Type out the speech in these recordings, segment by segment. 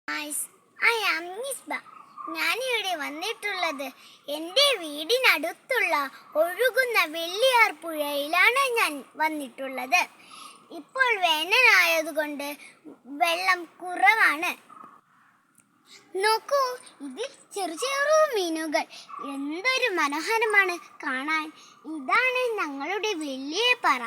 Guys, I am നിസ്ബ. ഞാനിവിടെ വന്നിട്ടുള്ളത് എൻ്റെ വീടിനടുത്തുള്ള ഒഴുകുന്ന വെള്ളിയാർ പുഴയിലാണ് ഞാൻ വന്നിട്ടുള്ളത്. ഇപ്പോൾ വേനലായതുകൊണ്ട് വെള്ളം കുറവാണ്. നോക്കൂ, ഇതിൽ ചെറു ചെറു മീനുകൾ എന്തൊരു മനോഹരമാണ് കാണാൻ. ഇതാണ് ഞങ്ങളുടെ വലിയ പാറ.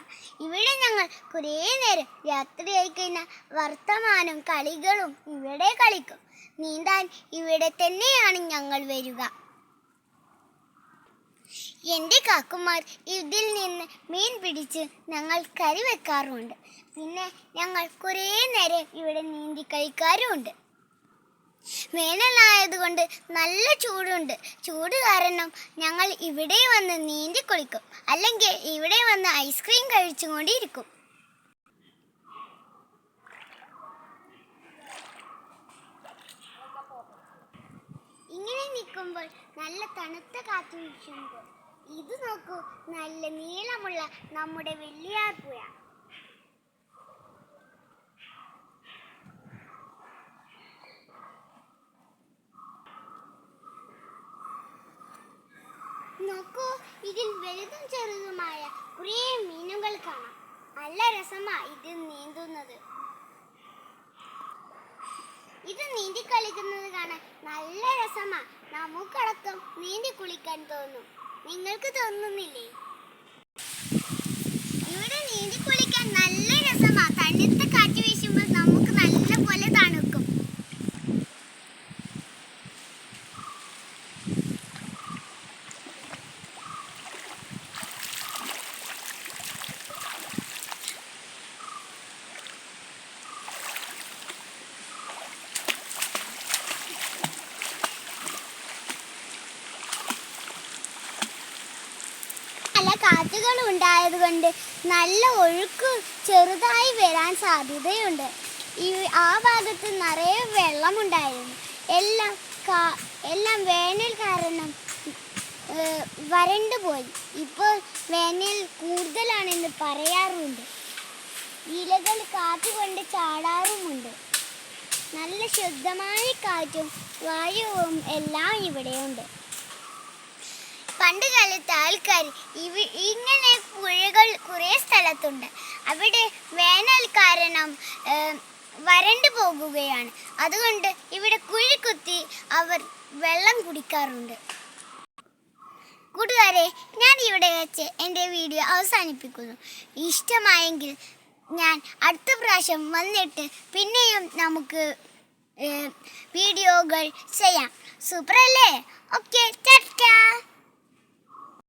ഇവിടെ ഞങ്ങൾ കുറേ നേരം രാത്രിയായി കഴിഞ്ഞാൽ വർത്തമാനം കളികളും ഇവിടെ കളിക്കും. നീന്താൻ ഇവിടെ തന്നെയാണ് ഞങ്ങൾ വരിക. എൻ്റെ കാക്കുമാർ ഇതിൽ നിന്ന് മീൻ പിടിച്ച് ഞങ്ങൾ കറി വെക്കാറുണ്ട്. പിന്നെ ഞങ്ങൾ കുറേ നേരം ഇവിടെ നീന്തി കളിക്കാറുമുണ്ട്. വേനലായതുകൊണ്ട് നല്ല ചൂടുണ്ട്. ചൂട് കാരണം ഞങ്ങൾ ഇവിടെ വന്ന് നീന്തി കുളിക്കും, അല്ലെങ്കിൽ ഇവിടെ വന്ന് ഐസ്ക്രീം കഴിച്ചുകൊണ്ടിരിക്കും. ഇങ്ങനെ നിൽക്കുമ്പോൾ നല്ല തണുത്ത കാറ്റ് വീശുമ്പോൾ ഇത് നോക്കൂ, നല്ല നീളമുള്ള നമ്മുടെ വെള്ളിയാർ പുഴ. നോക്കൂ, ഇതിൽ വലുതും ചെറുതുമായ കുറേ മീനുകൾ കാണാം. നല്ല രസമാണ് ഇത് നീന്തുന്നത്. ഇത് നീന്തി കളിക്കുന്നത് കാണാൻ നല്ല രസമാണ്. നമുക്കടക്കം നീന്തി കുളിക്കാൻ തോന്നും. നിങ്ങൾക്ക് തോന്നുന്നില്ലേ? ഇവിടെ നീന്തി കുളിക്കാൻ നല്ല രസമാണ്. തണുത്ത കാറ്റ് വീശുമ്പോൾ നമുക്ക് നല്ല പോലെ തണുക്കും. നല്ല കാറ്റുകൾ ഉണ്ടായതുകൊണ്ട് നല്ല ഒഴുക്ക് ചെറുതായി വരാൻ സാധ്യതയുണ്ട്. ആ ഭാഗത്ത് നിറയെ വെള്ളമുണ്ടായിരുന്നു. എല്ലാം വേനൽ കാരണം വരണ്ടു പോയി. ഇപ്പോൾ വേനൽ കൂടുതലാണെന്ന് പറയാറുണ്ട്. ഇലകൾ കാറ്റുകൊണ്ട് ചാടാറുമുണ്ട്. നല്ല ശുദ്ധമായ കാറ്റും വായുവും എല്ലാം ഇവിടെയുണ്ട്. പണ്ട് കാലത്ത് ആൾക്കാർ ഇങ്ങനെ പുഴകൾ കുറേ സ്ഥലത്തുണ്ട്. അവിടെ വേനൽ കാരണം വരണ്ടു പോകുകയാണ്. അതുകൊണ്ട് ഇവിടെ കുഴി കുത്തി അവർ വെള്ളം കുടിക്കാറുണ്ട്. കൂട്ടുകാരെ, ഞാൻ ഇവിടെ വെച്ച് എൻ്റെ വീഡിയോ അവസാനിപ്പിക്കുന്നു. ഇഷ്ടമായെങ്കിൽ ഞാൻ അടുത്ത പ്രാവശ്യം വന്നിട്ട് പിന്നെയും നമുക്ക് വീഡിയോകൾ ചെയ്യാം. സൂപ്പറല്ലേ? ഓക്കെ,